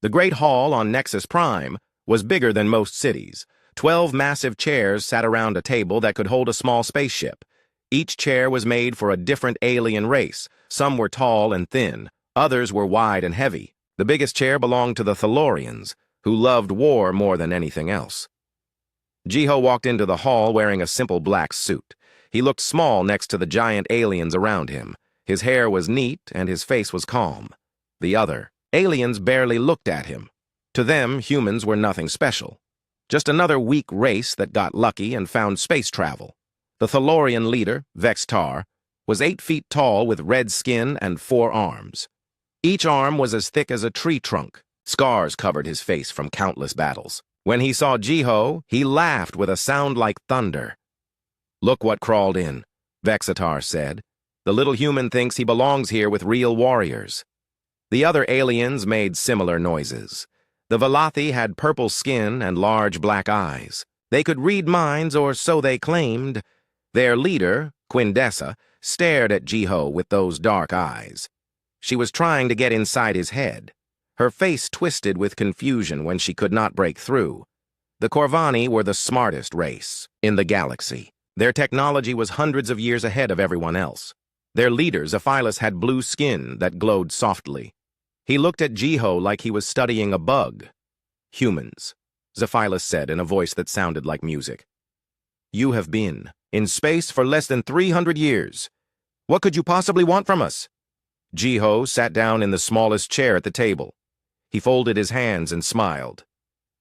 The Great Hall on Nexus Prime was bigger than most cities. 12 massive chairs sat around a table that could hold a small spaceship. Each chair was made for a different alien race. Some were tall and thin, others were wide and heavy. The biggest chair belonged to the Thalorians, who loved war more than anything else. Jiho walked into the hall wearing a simple black suit. He looked small next to the giant aliens around him. His hair was neat and his face was calm. The other aliens barely looked at him. To them, humans were nothing special. Just another weak race that got lucky and found space travel. The Thalorian leader, Vextar, was 8 feet tall with red skin and 4 arms. Each arm was as thick as a tree trunk. Scars covered his face from countless battles. When he saw Jiho, he laughed with a sound like thunder. "Look what crawled in," Vexatar said. "The little human thinks he belongs here with real warriors." The other aliens made similar noises. The Velothi had purple skin and large black eyes. They could read minds, or so they claimed. Their leader, Quindessa, stared at Jiho with those dark eyes. She was trying to get inside his head. Her face twisted with confusion when she could not break through. The Corvani were the smartest race in the galaxy. Their technology was hundreds of years ahead of everyone else. Their leader, Zephylus, had blue skin that glowed softly. He looked at Jiho like he was studying a bug. "Humans," Zephylus said in a voice that sounded like music. "You have been in space for less than 300 years. What could you possibly want from us?" Jiho sat down in the smallest chair at the table. He folded his hands and smiled.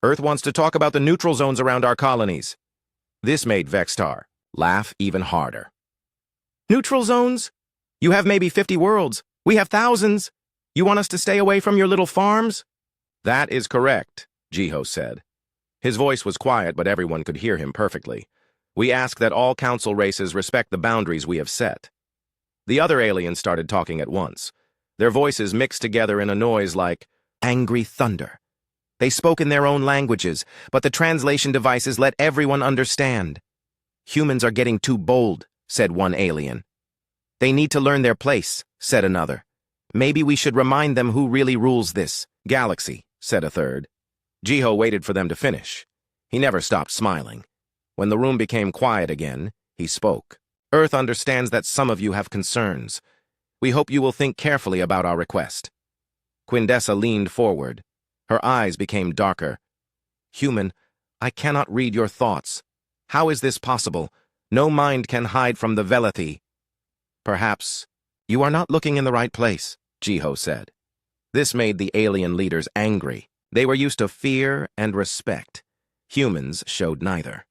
"Earth wants to talk about the neutral zones around our colonies." This made Vextar laugh even harder. "Neutral zones? You have maybe 50 worlds. We have thousands. You want us to stay away from your little farms?" "That is correct," Jiho said. His voice was quiet, but everyone could hear him perfectly. "We ask that all council races respect the boundaries we have set." The other aliens started talking at once. Their voices mixed together in a noise like angry thunder. They spoke in their own languages, but the translation devices let everyone understand. "Humans are getting too bold," said one alien. "They need to learn their place," said another. "Maybe we should remind them who really rules this galaxy," said a third. Jiho waited for them to finish. He never stopped smiling. When the room became quiet again, he spoke. "Earth understands that some of you have concerns. We hope you will think carefully about our request." Quindessa leaned forward. Her eyes became darker. "Human, I cannot read your thoughts. How is this possible? No mind can hide from the Velothi." "Perhaps you are not looking in the right place," Jiho said. This made the alien leaders angry. They were used to fear and respect. Humans showed neither.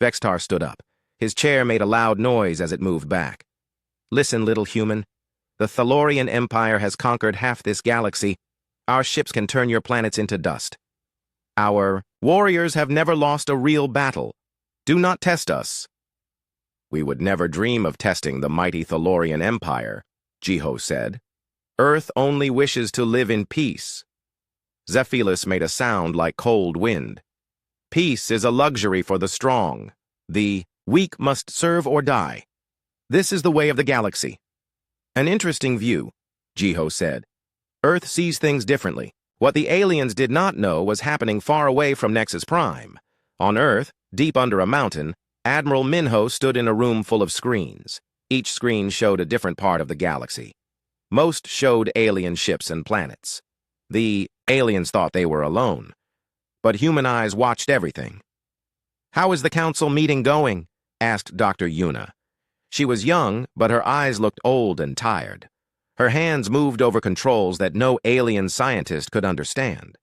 Vextar stood up. His chair made a loud noise as it moved back. "Listen, little human. The Thalorian Empire has conquered half this galaxy. Our ships can turn your planets into dust. Our warriors have never lost a real battle. Do not test us." "We would never dream of testing the mighty Thalorian Empire," Jiho said. "Earth only wishes to live in peace." Zephylus made a sound like cold wind. "Peace is a luxury for the strong. The weak must serve or die. This is the way of the galaxy." "An interesting view," Jiho said. "Earth sees things differently. What the aliens did not know was happening far away from Nexus Prime. On Earth, deep under a mountain, Admiral Minho stood in a room full of screens. Each screen showed a different part of the galaxy. Most showed alien ships and planets. The aliens thought they were alone, but human eyes watched everything. "How is the council meeting going?" asked Dr. Yuna. She was young, but her eyes looked old and tired. Her hands moved over controls that no alien scientist could understand.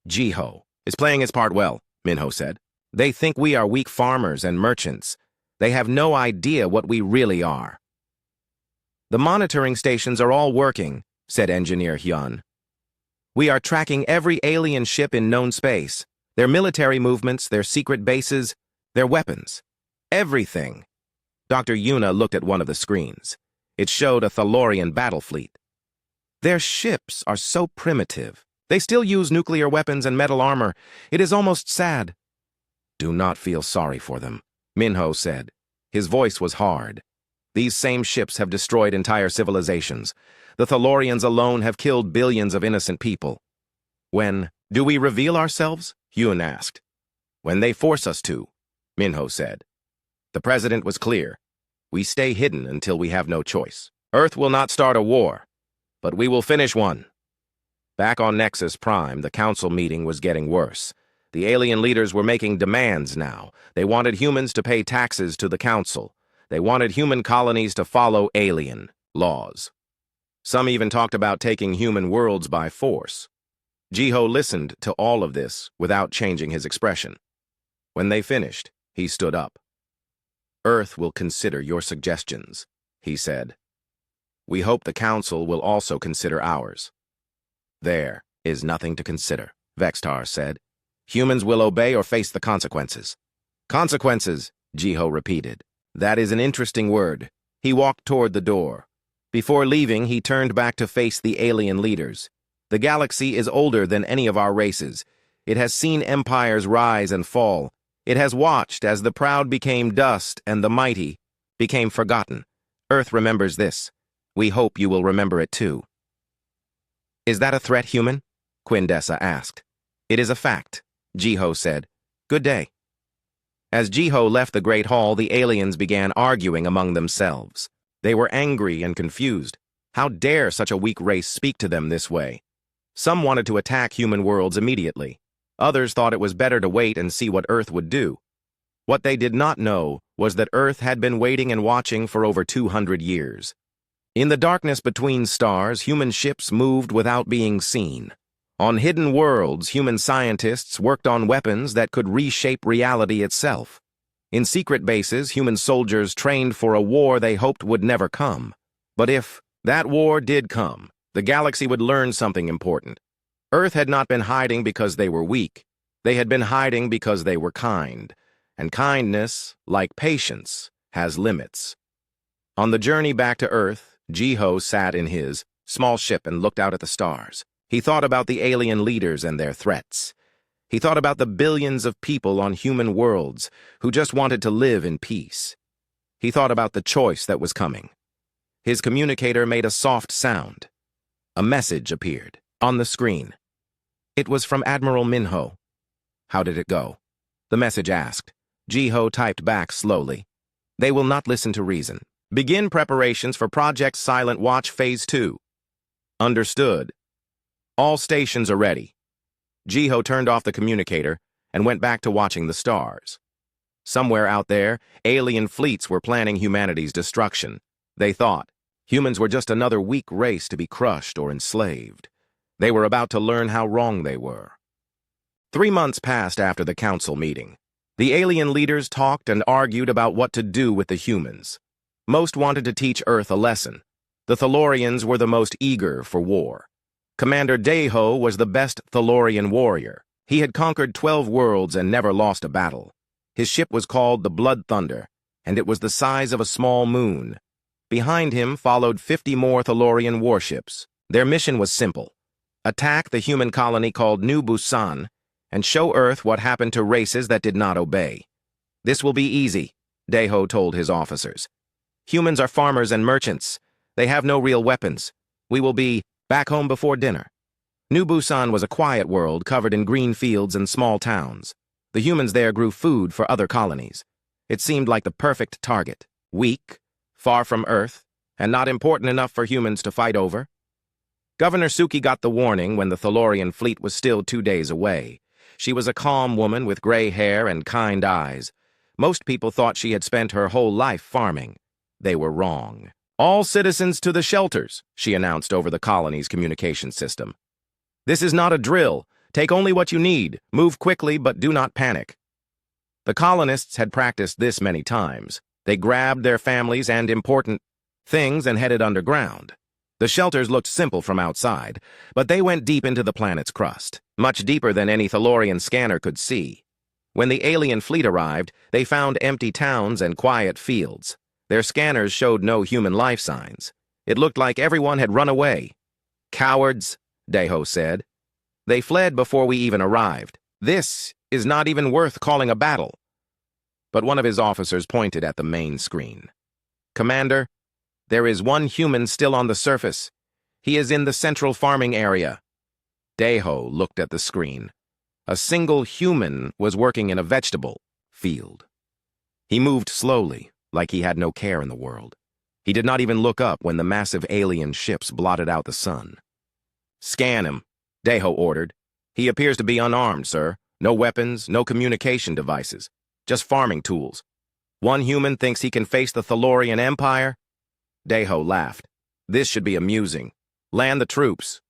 "Jiho is playing his part well," Minho said. "They think we are weak farmers and merchants. They have no idea what we really are." "The monitoring stations are all working," said Engineer Hyun. "We are tracking every alien ship in known space, their military movements, their secret bases, their weapons. Everything." Dr. Yuna looked at one of the screens. It showed a Thalorian battle fleet. "Their ships are so primitive. They still use nuclear weapons and metal armor. It is almost sad." "Do not feel sorry for them," Minho said. His voice was hard. "These same ships have destroyed entire civilizations. The Thalorians alone have killed billions of innocent people." When do we reveal ourselves? Yun asked. When they force us to, Minho said. The president was clear. We stay hidden until we have no choice. Earth will not start a war, but we will finish one. Back on Nexus Prime, the council meeting was getting worse. The alien leaders were making demands now. They wanted humans to pay taxes to the council. They wanted human colonies to follow alien laws. Some even talked about taking human worlds by force. Jiho listened to all of this without changing his expression. When they finished, he stood up. Earth will consider your suggestions, he said. We hope the council will also consider ours. There is nothing to consider, Vextar said. Humans will obey or face the consequences. Consequences, Jiho repeated. That is an interesting word. He walked toward the door. Before leaving, he turned back to face the alien leaders. The galaxy is older than any of our races. It has seen empires rise and fall. It has watched as the proud became dust and the mighty became forgotten. Earth remembers this. We hope you will remember it too. Is that a threat, human? Quindessa asked. It is a fact, Jiho said. Good day. As Jiho left the Great Hall, the aliens began arguing among themselves. They were angry and confused. How dare such a weak race speak to them this way? Some wanted to attack human worlds immediately. Others thought it was better to wait and see what Earth would do. What they did not know was that Earth had been waiting and watching for over 200 years. In the darkness between stars, human ships moved without being seen. On hidden worlds, human scientists worked on weapons that could reshape reality itself. In secret bases, human soldiers trained for a war they hoped would never come. But if that war did come, the galaxy would learn something important. Earth had not been hiding because they were weak. They had been hiding because they were kind. And kindness, like patience, has limits. On the journey back to Earth, Jiho sat in his small ship and looked out at the stars. He thought about the alien leaders and their threats. He thought about the billions of people on human worlds who just wanted to live in peace. He thought about the choice that was coming. His communicator made a soft sound. A message appeared on the screen. It was from Admiral Minho. How did it go? The message asked. Jiho typed back slowly. They will not listen to reason. Begin preparations for Project Silent Watch Phase 2. Understood. All stations are ready. Jiho turned off the communicator and went back to watching the stars. Somewhere out there, alien fleets were planning humanity's destruction. They thought humans were just another weak race to be crushed or enslaved. They were about to learn how wrong they were. 3 months passed after the council meeting. The alien leaders talked and argued about what to do with the humans. Most wanted to teach Earth a lesson. The Thalorians were the most eager for war. Commander Deho was the best Thalorian warrior. He had conquered 12 worlds and never lost a battle. His ship was called the Blood Thunder, and it was the size of a small moon. Behind him followed 50 more Thalorian warships. Their mission was simple. Attack the human colony called New Busan and show Earth what happened to races that did not obey. This will be easy, Deho told his officers. Humans are farmers and merchants. They have no real weapons. We will be back home before dinner. New Busan was a quiet world covered in green fields and small towns. The humans there grew food for other colonies. It seemed like the perfect target. Weak, far from Earth, and not important enough for humans to fight over. Governor Suki got the warning when the Thalorian fleet was still 2 days away. She was a calm woman with gray hair and kind eyes. Most people thought she had spent her whole life farming. They were wrong. All citizens to the shelters, she announced over the colony's communication system. This is not a drill. Take only what you need. Move quickly, but do not panic. The colonists had practiced this many times. They grabbed their families and important things and headed underground. The shelters looked simple from outside, but they went deep into the planet's crust, much deeper than any Thalorian scanner could see. When the alien fleet arrived, they found empty towns and quiet fields. Their scanners showed no human life signs. It looked like everyone had run away. Cowards, Deho said. They fled before we even arrived. This is not even worth calling a battle. But one of his officers pointed at the main screen. Commander, there is one human still on the surface. He is in the central farming area. Deho looked at the screen. A single human was working in a vegetable field. He moved slowly, like he had no care in the world. He did not even look up when the massive alien ships blotted out the sun. "Scan him," Deho ordered. "He appears to be unarmed, sir. No weapons, no communication devices. Just farming tools. One human thinks he can face the Thalorian Empire?" Deho laughed. "This should be amusing. Land the troops."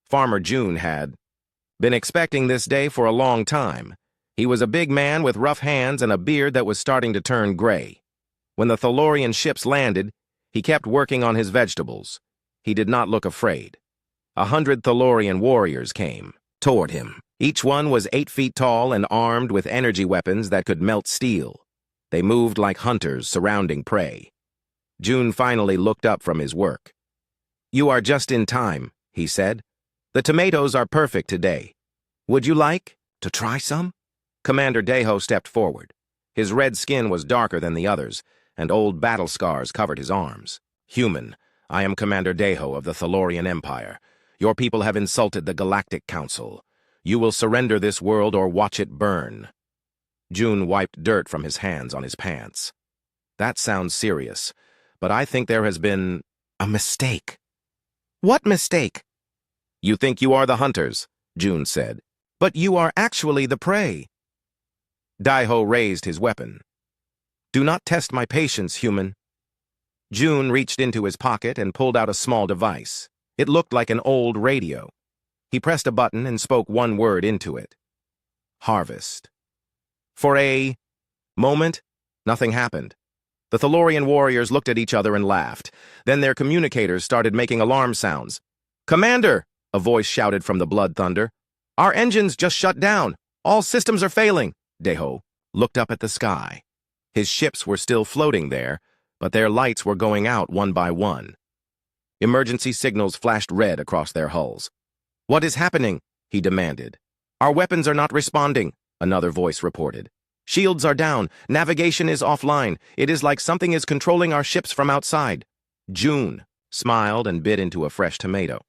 Farmer June had been expecting this day for a long time. He was a big man with rough hands and a beard that was starting to turn gray. When the Thalorian ships landed, he kept working on his vegetables. He did not look afraid. 100 Thalorian warriors came toward him. Each one was 8 feet tall and armed with energy weapons that could melt steel. They moved like hunters surrounding prey. June finally looked up from his work. "You are just in time," he said. "The tomatoes are perfect today. Would you like to try some?" Commander Deho stepped forward. His red skin was darker than the others, and old battle scars covered his arms. "Human, I am Commander Deho of the Thalorian Empire. Your people have insulted the Galactic Council. You will surrender this world or watch it burn." June wiped dirt from his hands on his pants. "That sounds serious, but I think there has been a mistake." "What mistake?" "You think you are the hunters," June said, "but you are actually the prey." Deho raised his weapon. "Do not test my patience, human." June reached into his pocket and pulled out a small device. It looked like an old radio. He pressed a button and spoke one word into it. "Harvest." For a moment, nothing happened. The Thalorian warriors looked at each other and laughed. Then their communicators started making alarm sounds. "Commander!" a voice shouted from the Blood Thunder. "Our engines just shut down. All systems are failing." Deho looked up at the sky. His ships were still floating there, but their lights were going out one by one. Emergency signals flashed red across their hulls. "What is happening?" he demanded. "Our weapons are not responding," another voice reported. "Shields are down. Navigation is offline. It is like something is controlling our ships from outside." June smiled and bit into a fresh tomato.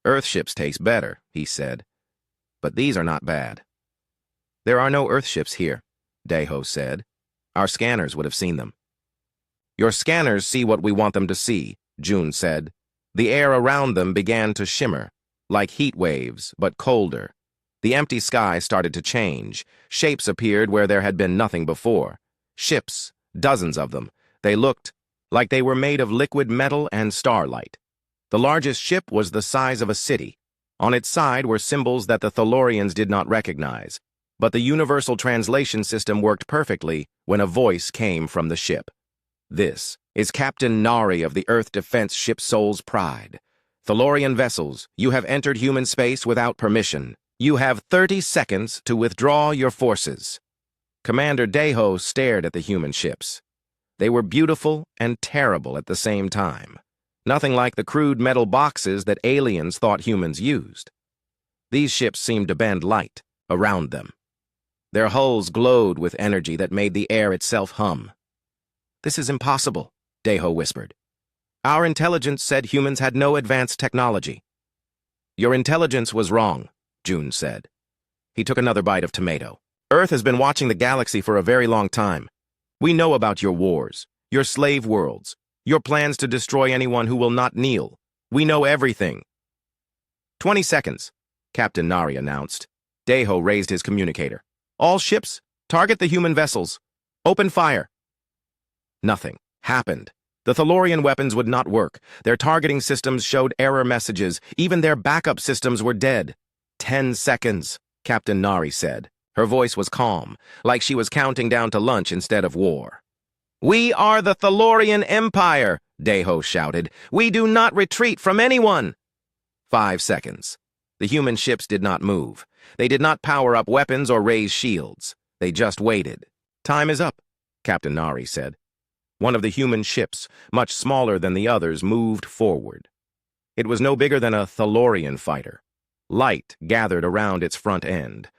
"Earth ships taste better," he said. "But these are not bad." "There are no Earth ships here," Deho said. "Our scanners would have seen them." "Your scanners see what we want them to see," June said. The air around them began to shimmer, like heat waves, but colder. The empty sky started to change. Shapes appeared where there had been nothing before. Ships, dozens of them. They looked like they were made of liquid metal and starlight. The largest ship was the size of a city. On its side were symbols that the Thalorians did not recognize. But the universal translation system worked perfectly when a voice came from the ship. "This is Captain Nari of the Earth Defense Ship Soul's Pride. Thalorian vessels, you have entered human space without permission. You have 30 seconds to withdraw your forces." Commander Deho stared at the human ships. They were beautiful and terrible at the same time. Nothing like the crude metal boxes that aliens thought humans used. These ships seemed to bend light around them. Their hulls glowed with energy that made the air itself hum. "This is impossible," Deho whispered. "Our intelligence said humans had no advanced technology." "Your intelligence was wrong," June said. He took another bite of tomato. "Earth has been watching the galaxy for a very long time. We know about your wars, your slave worlds, your plans to destroy anyone who will not kneel. We know everything." 20 seconds, Captain Nari announced. Deho raised his communicator. "All ships, target the human vessels. Open fire." Nothing happened. The Thalorian weapons would not work. Their targeting systems showed error messages. Even their backup systems were dead. 10 seconds, Captain Nari said. Her voice was calm, like she was counting down to lunch instead of war. "We are the Thalorian Empire," Deho shouted. "We do not retreat from anyone." 5 seconds. The human ships did not move. They did not power up weapons or raise shields. They just waited. "Time is up," Captain Nari said. One of the human ships, much smaller than the others, moved forward. It was no bigger than a Thalorian fighter. Light gathered around its front end.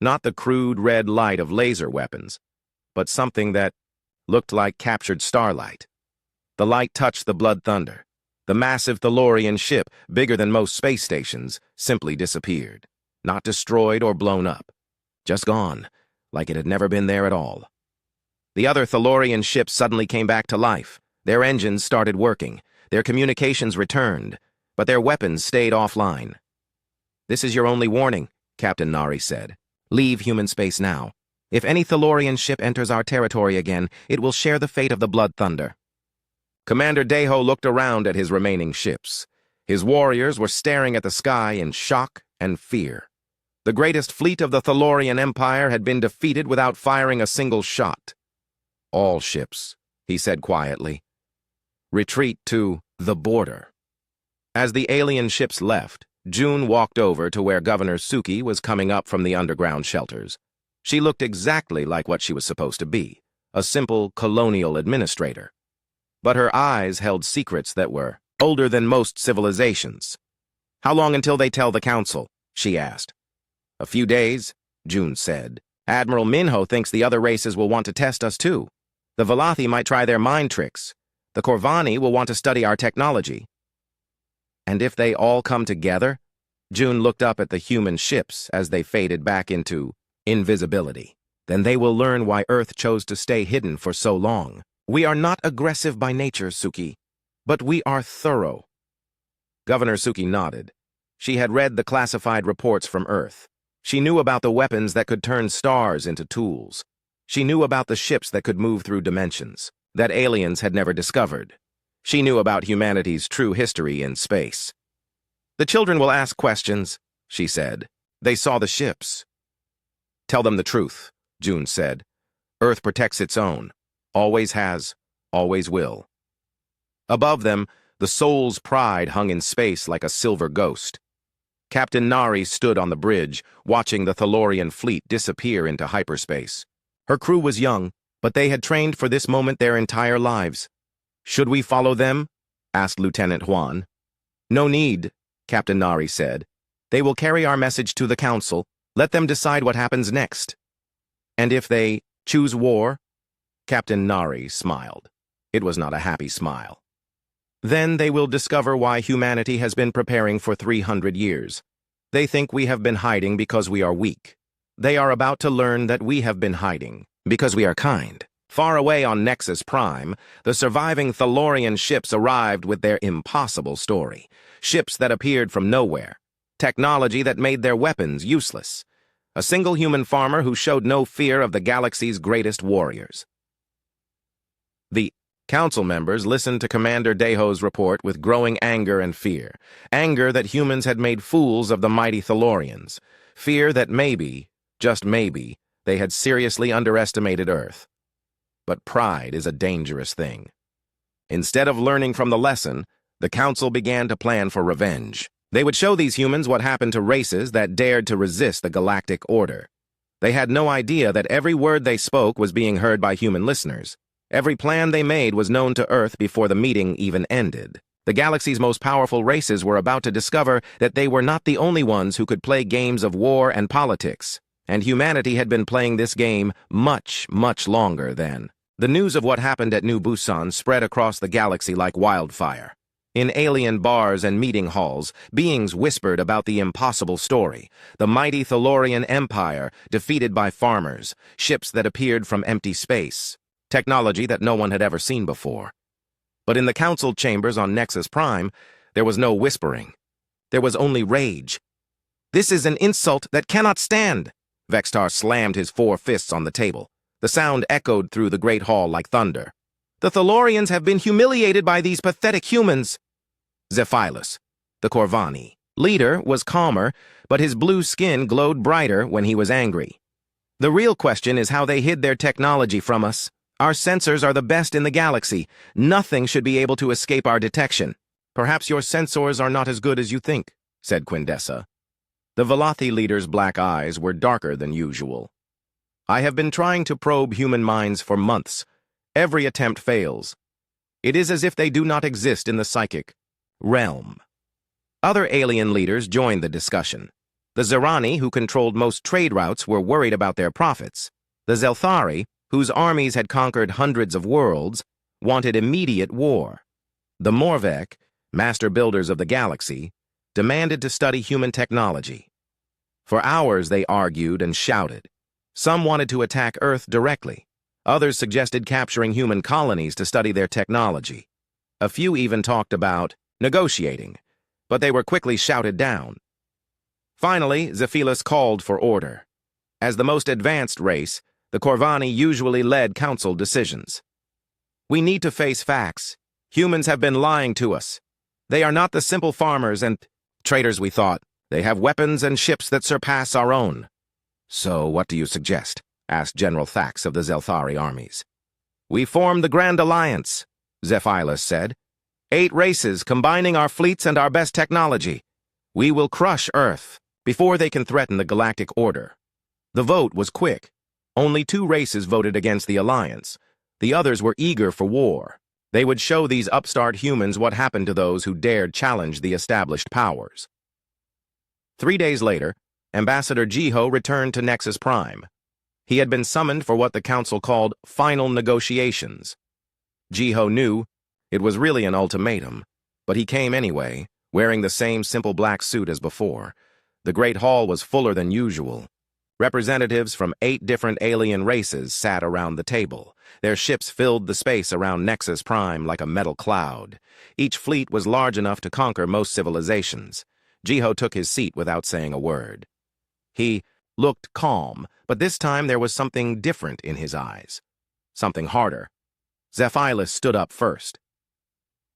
Not the crude red light of laser weapons, but something that looked like captured starlight. The light touched the Blood Thunder. The massive Thalorian ship, bigger than most space stations, simply disappeared. Not destroyed or blown up. Just gone, like it had never been there at all. The other Thalorian ships suddenly came back to life. Their engines started working. Their communications returned, but their weapons stayed offline. "This is your only warning," Captain Nari said. "Leave human space now. If any Thalorian ship enters our territory again, it will share the fate of the Blood Thunder." Commander Deho looked around at his remaining ships. His warriors were staring at the sky in shock and fear. The greatest fleet of the Thalorian Empire had been defeated without firing a single shot. "All ships," he said quietly. "Retreat to the border." As the alien ships left, June walked over to where Governor Suki was coming up from the underground shelters. She looked exactly like what she was supposed to be, a simple colonial administrator. But her eyes held secrets that were older than most civilizations. "How long until they tell the council?" she asked. "A few days," June said. "Admiral Minho thinks the other races will want to test us too. The Valathi might try their mind tricks. The Corvani will want to study our technology." "And if they all come together?" June looked up at the human ships as they faded back into invisibility. "Then they will learn why Earth chose to stay hidden for so long. We are not aggressive by nature, Suki, but we are thorough." Governor Suki nodded. She had read the classified reports from Earth. She knew about the weapons that could turn stars into tools. She knew about the ships that could move through dimensions, that aliens had never discovered. She knew about humanity's true history in space. "The children will ask questions," she said. "They saw the ships." "Tell them the truth," June said. "Earth protects its own. Always has, always will." Above them, the Soul's Pride hung in space like a silver ghost. Captain Nari stood on the bridge, watching the Thalorian fleet disappear into hyperspace. Her crew was young, but they had trained for this moment their entire lives. "Should we follow them?" asked Lieutenant Juan. "No need," Captain Nari said. "They will carry our message to the council. Let them decide what happens next." "And if they choose war?" Captain Nari smiled. It was not a happy smile. "Then they will discover why humanity has been preparing for 300 years. They think we have been hiding because we are weak. They are about to learn that we have been hiding because we are kind." Far away on Nexus Prime, the surviving Thalorian ships arrived with their impossible story. Ships that appeared from nowhere. Technology that made their weapons useless. A single human farmer who showed no fear of the galaxy's greatest warriors. The council members listened to Commander Deho's report with growing anger and fear. Anger that humans had made fools of the mighty Thalorians. Fear that maybe, just maybe, they had seriously underestimated Earth. But pride is a dangerous thing. Instead of learning from the lesson, the council began to plan for revenge. They would show these humans what happened to races that dared to resist the galactic order. They had no idea that every word they spoke was being heard by human listeners. Every plan they made was known to Earth before the meeting even ended. The galaxy's most powerful races were about to discover that they were not the only ones who could play games of war and politics. And humanity had been playing this game much, much longer then. The news of what happened at New Busan spread across the galaxy like wildfire. In alien bars and meeting halls, beings whispered about the impossible story. The mighty Thalorian Empire, defeated by farmers, ships that appeared from empty space, technology that no one had ever seen before. But in the council chambers on Nexus Prime, there was no whispering. There was only rage. "This is an insult that cannot stand!" Vextar slammed his 4 fists on the table. The sound echoed through the great hall like thunder. "The Thalorians have been humiliated by these pathetic humans." Zephilus, the Corvani leader, was calmer, but his blue skin glowed brighter when he was angry. "The real question is how they hid their technology from us. Our sensors are the best in the galaxy. Nothing should be able to escape our detection." "Perhaps your sensors are not as good as you think," said Quindessa. The Valathi leader's black eyes were darker than usual. "I have been trying to probe human minds for months. Every attempt fails. It is as if they do not exist in the psychic realm." Other alien leaders joined the discussion. The Zerani, who controlled most trade routes, were worried about their profits. The Zelthari, whose armies had conquered hundreds of worlds, wanted immediate war. The Morvek, master builders of the galaxy, demanded to study human technology. For hours they argued and shouted. Some wanted to attack Earth directly. Others suggested capturing human colonies to study their technology. A few even talked about negotiating, but they were quickly shouted down. Finally, Zephylos called for order. As the most advanced race, the Corvani usually led council decisions. We need to face facts. Humans have been lying to us. They are not the simple farmers and traders we thought. They have weapons and ships that surpass our own. So what do you suggest? Asked General Thax of the Zelthari armies. We formed the Grand Alliance, Zephylos said. 8 races combining our fleets and our best technology. We will crush Earth before they can threaten the galactic order. The vote was quick. Only 2 races voted against the alliance. The others were eager for war. They would show these upstart humans what happened to those who dared challenge the established powers. 3 days later, Ambassador Jiho returned to Nexus Prime. He had been summoned for what the council called final negotiations. Jiho knew it was really an ultimatum, but he came anyway, wearing the same simple black suit as before. The Great Hall was fuller than usual. Representatives from 8 different alien races sat around the table. Their ships filled the space around Nexus Prime like a metal cloud. Each fleet was large enough to conquer most civilizations. Jiho took his seat without saying a word. He looked calm, but this time there was something different in his eyes. Something harder. Zephylos stood up first.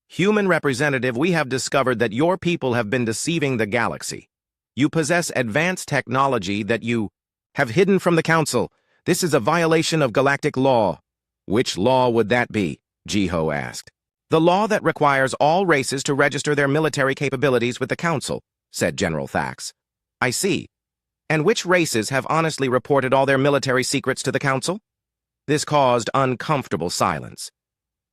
Human representative, we have discovered that your people have been deceiving the galaxy. You possess advanced technology that you have hidden from the council. This is a violation of galactic law. Which law would that be? Jiho asked. The law that requires all races to register their military capabilities with the council, said General Thax. I see. And which races have honestly reported all their military secrets to the council? This caused uncomfortable silence.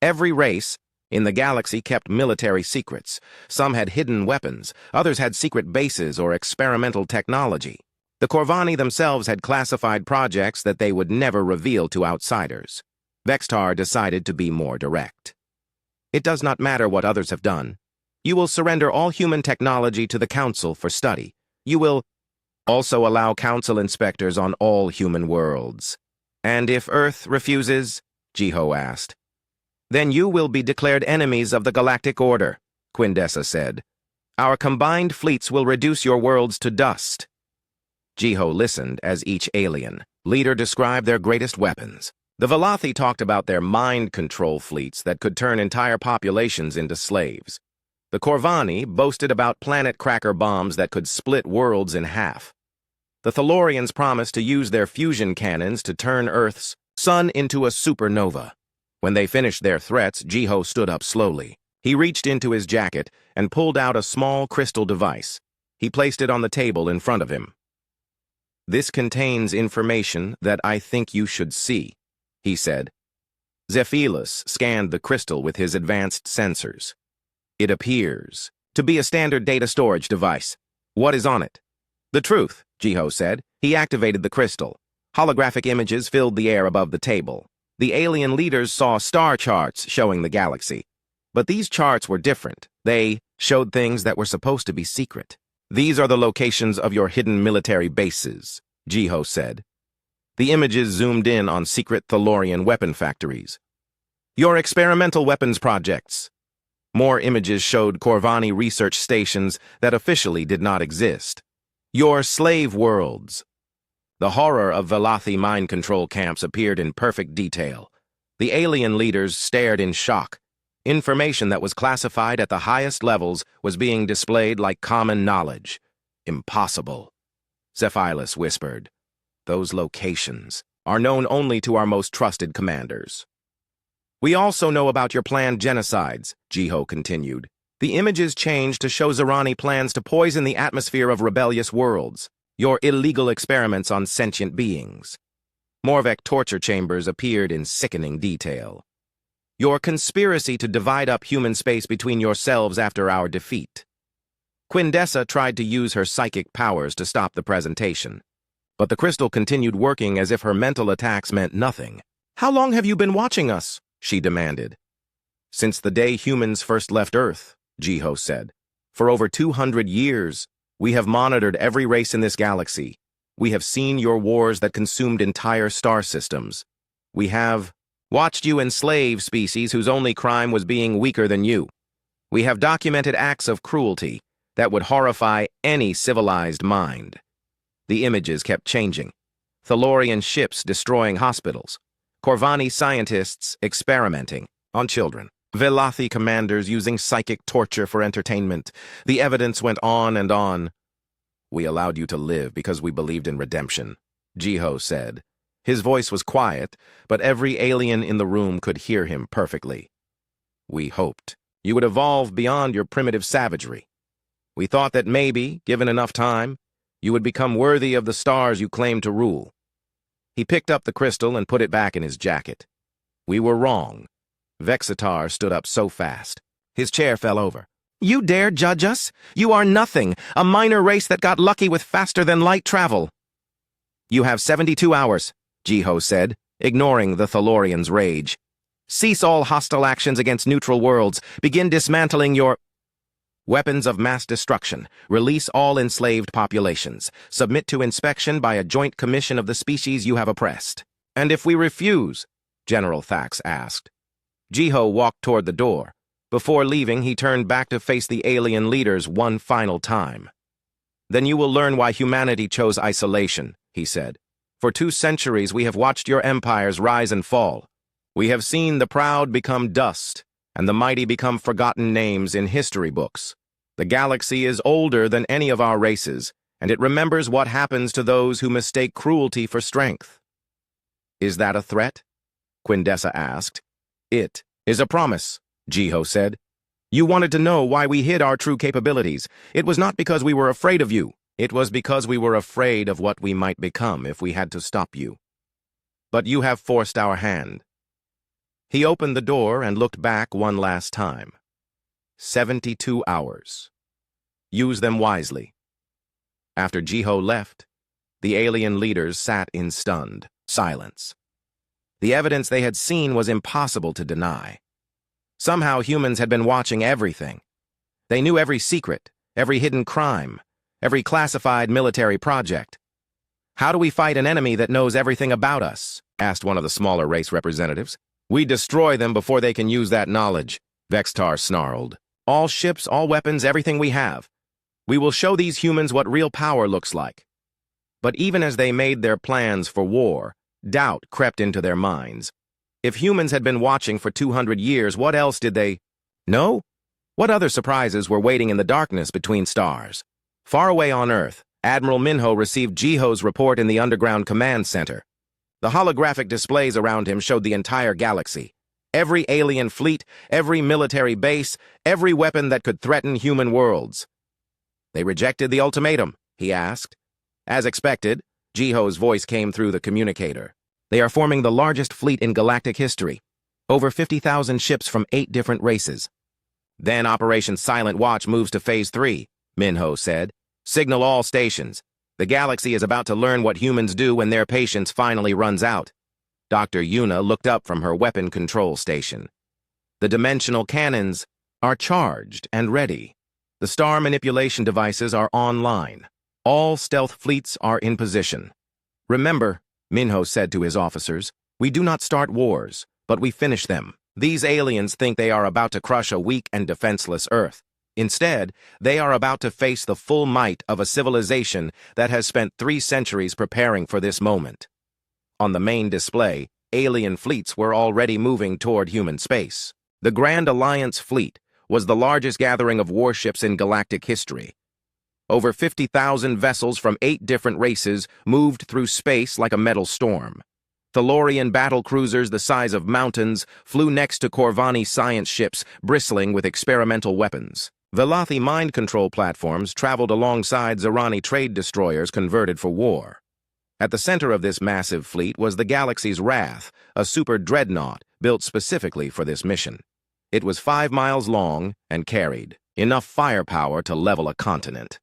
Every race in the galaxy kept military secrets. Some had hidden weapons, others had secret bases or experimental technology. The Corvani themselves had classified projects that they would never reveal to outsiders. Vextar decided to be more direct. It does not matter what others have done. You will surrender all human technology to the council for study. You will also allow council inspectors on all human worlds. And if Earth refuses, Jiho asked. Then you will be declared enemies of the galactic order, Quindessa said. Our combined fleets will reduce your worlds to dust. Jiho listened as each alien leader described their greatest weapons. The Velothi talked about their mind control fleets that could turn entire populations into slaves. The Corvani boasted about planet cracker bombs that could split worlds in half. The Thalorians promised to use their fusion cannons to turn Earth's sun into a supernova. When they finished their threats, Jiho stood up slowly. He reached into his jacket and pulled out a small crystal device. He placed it on the table in front of him. This contains information that I think you should see, he said. Zephylos scanned the crystal with his advanced sensors. It appears to be a standard data storage device. What is on it? The truth, Jiho said. He activated the crystal. Holographic images filled the air above the table. The alien leaders saw star charts showing the galaxy. But these charts were different. They showed things that were supposed to be secret. These are the locations of your hidden military bases, Jiho said. The images zoomed in on secret Thalorian weapon factories. Your experimental weapons projects. More images showed Corvani research stations that officially did not exist. Your slave worlds. The horror of Velothi mind control camps appeared in perfect detail. The alien leaders stared in shock. Information that was classified at the highest levels was being displayed like common knowledge. Impossible. Zephylos whispered. Those locations are known only to our most trusted commanders. We also know about your planned genocides, Jiho continued. The images changed to show Zerani plans to poison the atmosphere of rebellious worlds, your illegal experiments on sentient beings. Morvek torture chambers appeared in sickening detail. Your conspiracy to divide up human space between yourselves after our defeat. Quindessa tried to use her psychic powers to stop the presentation, but the crystal continued working as if her mental attacks meant nothing. How long have you been watching us? She demanded. Since the day humans first left Earth, Jiho said. "For over 200 years, we have monitored every race in this galaxy. We have seen your wars that consumed entire star systems. We have watched you enslave species whose only crime was being weaker than you. We have documented acts of cruelty that would horrify any civilized mind." The images kept changing. Thalorian ships destroying hospitals. Corvani scientists experimenting on children. Velothi commanders using psychic torture for entertainment. The evidence went on and on. "We allowed you to live because we believed in redemption," Jiho said. His voice was quiet, but every alien in the room could hear him perfectly. "We hoped you would evolve beyond your primitive savagery. We thought that maybe, given enough time, you would become worthy of the stars you claim to rule." He picked up the crystal and put it back in his jacket. "We were wrong." Vexitar stood up so fast. His chair fell over. "You dare judge us? You are nothing, a minor race that got lucky with faster-than-light travel." "You have 72 hours, Jiho said, ignoring the Thalorian's rage. "Cease all hostile actions against neutral worlds. Begin dismantling your weapons of mass destruction. Release all enslaved populations. Submit to inspection by a joint commission of the species you have oppressed." "And if we refuse?" General Thax asked. Jiho walked toward the door. Before leaving, he turned back to face the alien leaders one final time. "Then you will learn why humanity chose isolation," he said. "For 2 centuries we have watched your empires rise and fall. We have seen the proud become dust, and the mighty become forgotten names in history books. The galaxy is older than any of our races, and it remembers what happens to those who mistake cruelty for strength." "Is that a threat?" Quindessa asked. "It is a promise," Jiho said. "You wanted to know why we hid our true capabilities. It was not because we were afraid of you. It was because we were afraid of what we might become if we had to stop you. But you have forced our hand." He opened the door and looked back one last time. 72 hours. Use them wisely. After Jiho left, the alien leaders sat in stunned silence. The evidence they had seen was impossible to deny. Somehow humans had been watching everything. They knew every secret, every hidden crime, every classified military project. "How do we fight an enemy that knows everything about us?" asked one of the smaller race representatives. "We destroy them before they can use that knowledge," Vextar snarled. "All ships, all weapons, everything we have. We will show these humans what real power looks like." But even as they made their plans for war, doubt crept into their minds. If humans had been watching for 200 years, what else did they know? What other surprises were waiting in the darkness between stars? Far away on Earth, Admiral Minho received Jiho's report in the underground command center. The holographic displays around him showed the entire galaxy. Every alien fleet, every military base, every weapon that could threaten human worlds. "They rejected the ultimatum?" he asked. As expected, Jiho's voice came through the communicator. "They are forming the largest fleet in galactic history. Over 50,000 ships from 8 different races." "Then Operation Silent Watch moves to Phase 3, Minho said. "Signal all stations. The galaxy is about to learn what humans do when their patience finally runs out." Dr. Yuna looked up from her weapon control station. "The dimensional cannons are charged and ready. The star manipulation devices are online. All stealth fleets are in position. Remember," Minho said to his officers, "we do not start wars, but we finish them. These aliens think they are about to crush a weak and defenseless Earth. Instead, they are about to face the full might of a civilization that has spent 3 centuries preparing for this moment." On the main display, alien fleets were already moving toward human space. The Grand Alliance fleet was the largest gathering of warships in galactic history. Over 50,000 vessels from 8 different races moved through space like a metal storm. Thalorian battle cruisers the size of mountains flew next to Corvani science ships bristling with experimental weapons. Velothi mind control platforms traveled alongside Zerani trade destroyers converted for war. At the center of this massive fleet was the galaxy's Wrath, a super dreadnought built specifically for this mission. It was 5 miles long and carried enough firepower to level a continent.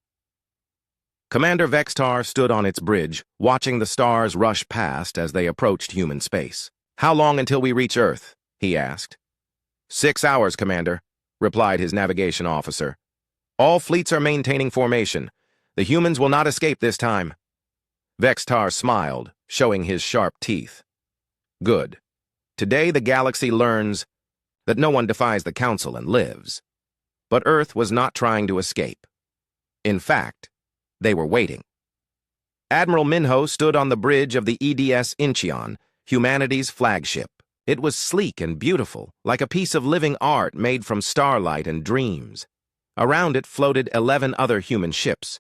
Commander Vextar stood on its bridge, watching the stars rush past as they approached human space. "How long until we reach Earth?" he asked. 6 hours, Commander. replied his navigation officer. "All fleets are maintaining formation. The humans will not escape this time." Vextar smiled, showing his sharp teeth. "Good. Today the galaxy learns that no one defies the Council and lives." But Earth was not trying to escape. In fact, they were waiting. Admiral Minho stood on the bridge of the EDS Incheon, humanity's flagship. It was sleek and beautiful, like a piece of living art made from starlight and dreams. Around it floated 11 other human ships.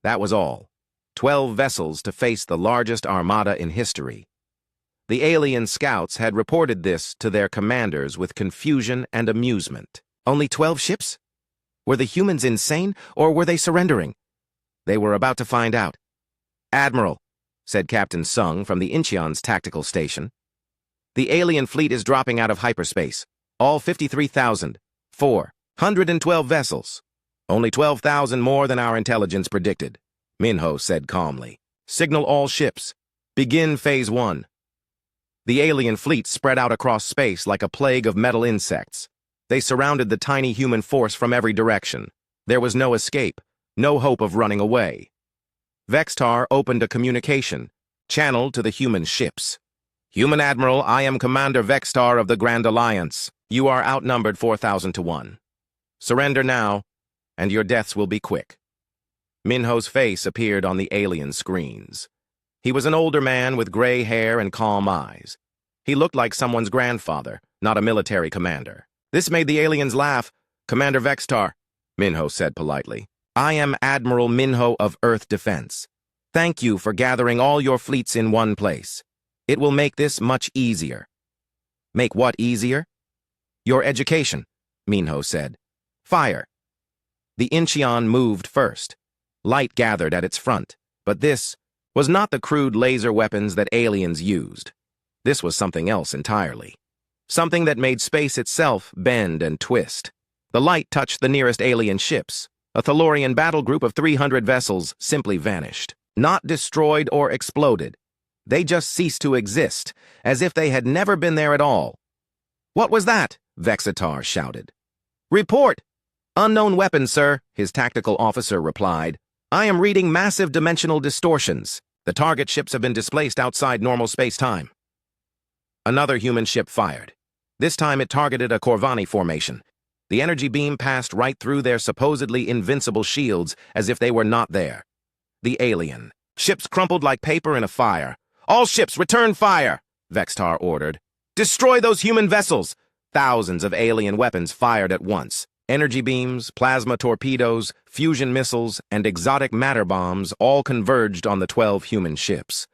That was all. 12 vessels to face the largest armada in history. The alien scouts had reported this to their commanders with confusion and amusement. Only 12 ships? Were the humans insane, or were they surrendering? They were about to find out. "Admiral," said Captain Sung from the Incheon's tactical station, "the alien fleet is dropping out of hyperspace. All 53,412 vessels. Only 12,000 more than our intelligence predicted," Minho said calmly. "Signal all ships. Begin Phase 1. The alien fleet spread out across space like a plague of metal insects. They surrounded the tiny human force from every direction. There was no escape, no hope of running away. Vextar opened a communication, channeled to the human ships. "Human Admiral, I am Commander Vextar of the Grand Alliance. You are outnumbered 4,000 to 1. Surrender now, and your deaths will be quick." Minho's face appeared on the alien screens. He was an older man with gray hair and calm eyes. He looked like someone's grandfather, not a military commander. This made the aliens laugh. "Commander Vextar," Minho said politely, "I am Admiral Minho of Earth Defense. Thank you for gathering all your fleets in one place. It will make this much easier." "Make what easier?" "Your education," Minho said. "Fire." The Incheon moved first. Light gathered at its front, but this was not the crude laser weapons that aliens used. This was something else entirely. Something that made space itself bend and twist. The light touched the nearest alien ships. A Thalorian battle group of 300 vessels simply vanished. Not destroyed or exploded. They just ceased to exist, as if they had never been there at all. "What was that?" Vexitar shouted. "Report!" "Unknown weapon, sir," his tactical officer replied. "I am reading massive dimensional distortions. The target ships have been displaced outside normal space-time." Another human ship fired. This time it targeted a Corvani formation. The energy beam passed right through their supposedly invincible shields as if they were not there. The alien. Ships crumpled like paper in a fire. "All ships, return fire!" Vextar ordered. "Destroy those human vessels!" Thousands of alien weapons fired at once. Energy beams, plasma torpedoes, fusion missiles, and exotic matter bombs all converged on the 12 human ships.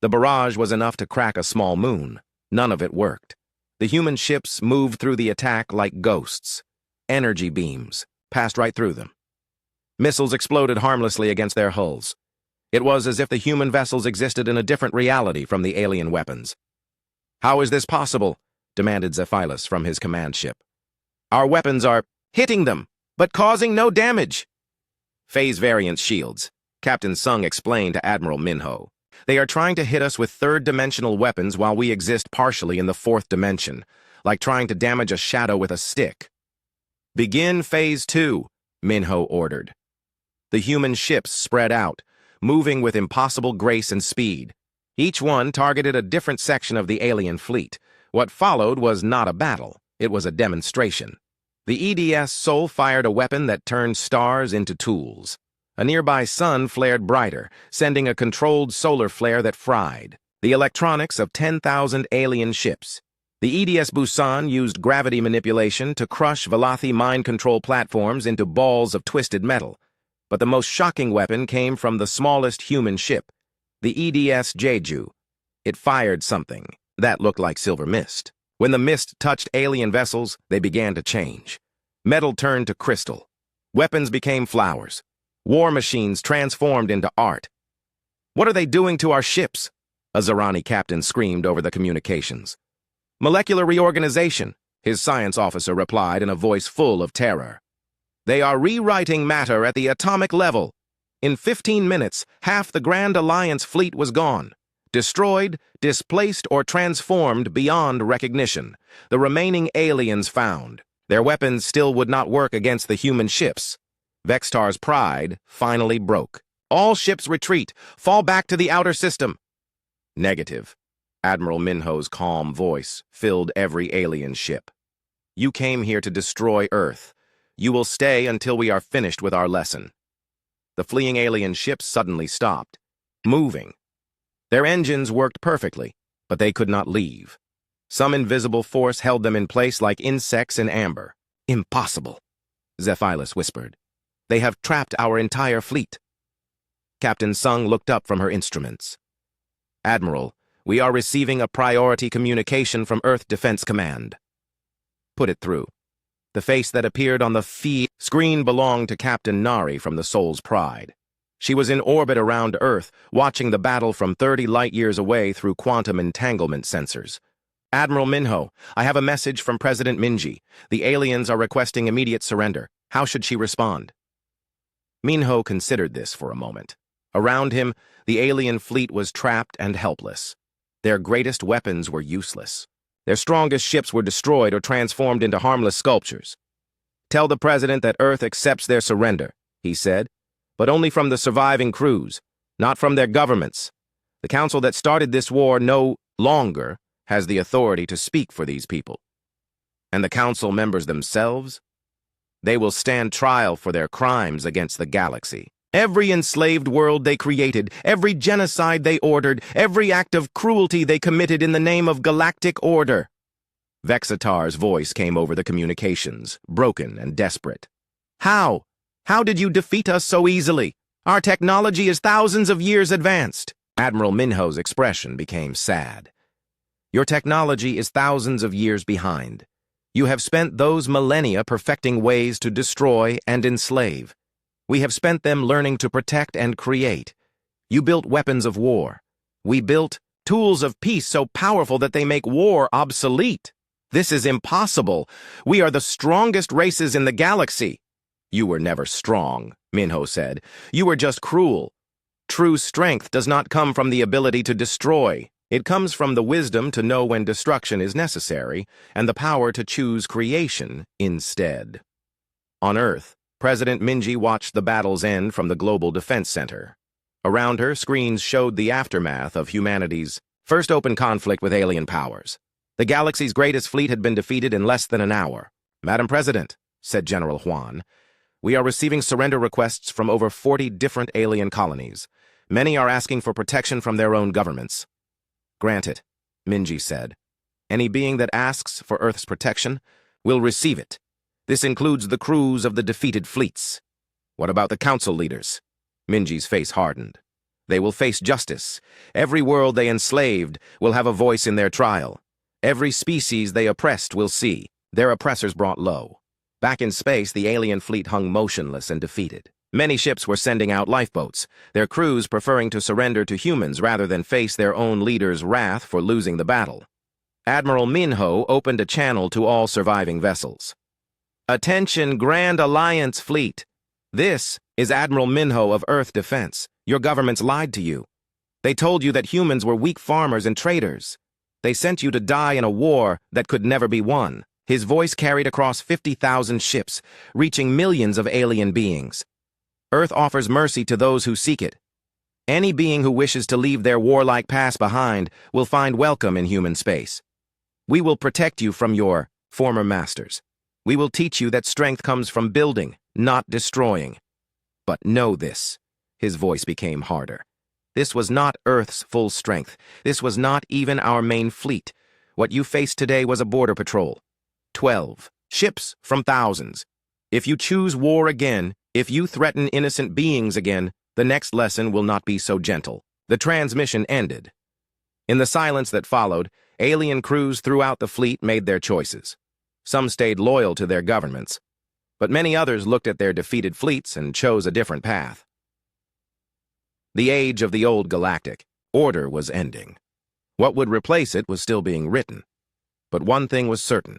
The barrage was enough to crack a small moon. None of it worked. The human ships moved through the attack like ghosts. Energy beams passed right through them. Missiles exploded harmlessly against their hulls. It was as if the human vessels existed in a different reality from the alien weapons. "How is this possible?" demanded Zephylos from his command ship. "Our weapons are hitting them, but causing no damage." "Phase variance shields," Captain Sung explained to Admiral Minho. "They are trying to hit us with third-dimensional weapons while we exist partially in the fourth dimension, like trying to damage a shadow with a stick." "Begin Phase 2, Minho ordered. The human ships spread out, moving with impossible grace and speed. Each one targeted a different section of the alien fleet. What followed was not a battle, it was a demonstration. The EDS Sol fired a weapon that turned stars into tools. A nearby sun flared brighter, sending a controlled solar flare that fried. The electronics of 10,000 alien ships. The EDS Busan used gravity manipulation to crush Velothi mind control platforms into balls of twisted metal. But the most shocking weapon came from the smallest human ship, the EDS Jeju. It fired something that looked like silver mist. When the mist touched alien vessels, they began to change. Metal turned to crystal. Weapons became flowers. War machines transformed into art. "What are they doing to our ships?" a Zarani captain screamed over the communications. "Molecular reorganization," his science officer replied in a voice full of terror. "They are rewriting matter at the atomic level. In 15 minutes, half the Grand Alliance fleet was gone. Destroyed, displaced, or transformed beyond recognition. The remaining aliens found. Their weapons still would not work against the human ships. Vextar's pride finally broke. All ships retreat. Fall back to the outer system. Negative. Admiral Minho's calm voice filled every alien ship. You came here to destroy Earth. You will stay until we are finished with our lesson. The fleeing alien ships suddenly stopped, moving. Their engines worked perfectly, but they could not leave. Some invisible force held them in place like insects in amber. Impossible, Zephylos whispered. They have trapped our entire fleet. Captain Sung looked up from her instruments. Admiral, we are receiving a priority communication from Earth Defense Command. Put it through. The face that appeared on the feed screen belonged to Captain Nari from the Soul's Pride. She was in orbit around Earth, watching the battle from 30 light-years away through quantum entanglement sensors. Admiral Minho, I have a message from President Minji. The aliens are requesting immediate surrender. How should she respond? Minho considered this for a moment. Around him, the alien fleet was trapped and helpless. Their greatest weapons were useless. Their strongest ships were destroyed or transformed into harmless sculptures. Tell the president that Earth accepts their surrender, he said, but only from the surviving crews, not from their governments. The council that started this war no longer has the authority to speak for these people. And the council members themselves? They will stand trial for their crimes against the galaxy. Every enslaved world they created, every genocide they ordered, every act of cruelty they committed in the name of galactic order. Vexitar's voice came over the communications, broken and desperate. How? How did you defeat us so easily? Our technology is thousands of years advanced. Admiral Minho's expression became sad. Your technology is thousands of years behind. You have spent those millennia perfecting ways to destroy and enslave. We have spent them learning to protect and create. You built weapons of war. We built tools of peace so powerful that they make war obsolete. This is impossible. We are the strongest races in the galaxy. You were never strong, Minho said. You were just cruel. True strength does not come from the ability to destroy. It comes from the wisdom to know when destruction is necessary and the power to choose creation instead. On Earth, President Minji watched the battle's end from the Global Defense Center. Around her, screens showed the aftermath of humanity's first open conflict with alien powers. The galaxy's greatest fleet had been defeated in less than an hour. Madam President, said General Huan, we are receiving surrender requests from over 40 different alien colonies. Many are asking for protection from their own governments. Grant it, Minji said. Any being that asks for Earth's protection will receive it. This includes the crews of the defeated fleets. What about the council leaders? Minji's face hardened. They will face justice. Every world they enslaved will have a voice in their trial. Every species they oppressed will see their oppressors brought low. Back in space, the alien fleet hung motionless and defeated. Many ships were sending out lifeboats, their crews preferring to surrender to humans rather than face their own leader's wrath for losing the battle. Admiral Minho opened a channel to all surviving vessels. Attention, Grand Alliance Fleet. This is Admiral Minho of Earth Defense. Your governments lied to you. They told you that humans were weak farmers and traitors. They sent you to die in a war that could never be won. His voice carried across 50,000 ships, reaching millions of alien beings. Earth offers mercy to those who seek it. Any being who wishes to leave their warlike past behind will find welcome in human space. We will protect you from your former masters. We will teach you that strength comes from building, not destroying. But know this. His voice became harder. This was not Earth's full strength. This was not even our main fleet. What you faced today was a border patrol. 12 ships from thousands. If you choose war again, if you threaten innocent beings again, the next lesson will not be so gentle. The transmission ended. In the silence that followed, alien crews throughout the fleet made their choices. Some stayed loyal to their governments, but many others looked at their defeated fleets and chose a different path. The age of the old galactic order was ending. What would replace it was still being written. But one thing was certain.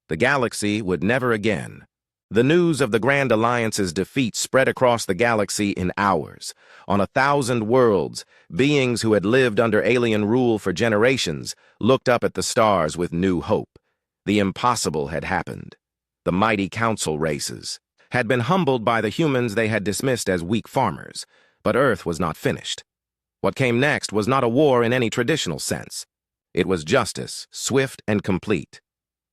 The galaxy would never again. The news of the Grand Alliance's defeat spread across the galaxy in hours. On 1,000 worlds, beings who had lived under alien rule for generations looked up at the stars with new hope. The impossible had happened. the mighty council races, had been humbled by the humans they had dismissed as weak farmers, but Earth was not finished. What came next was not a war in any traditional sense. It was justice, swift and complete.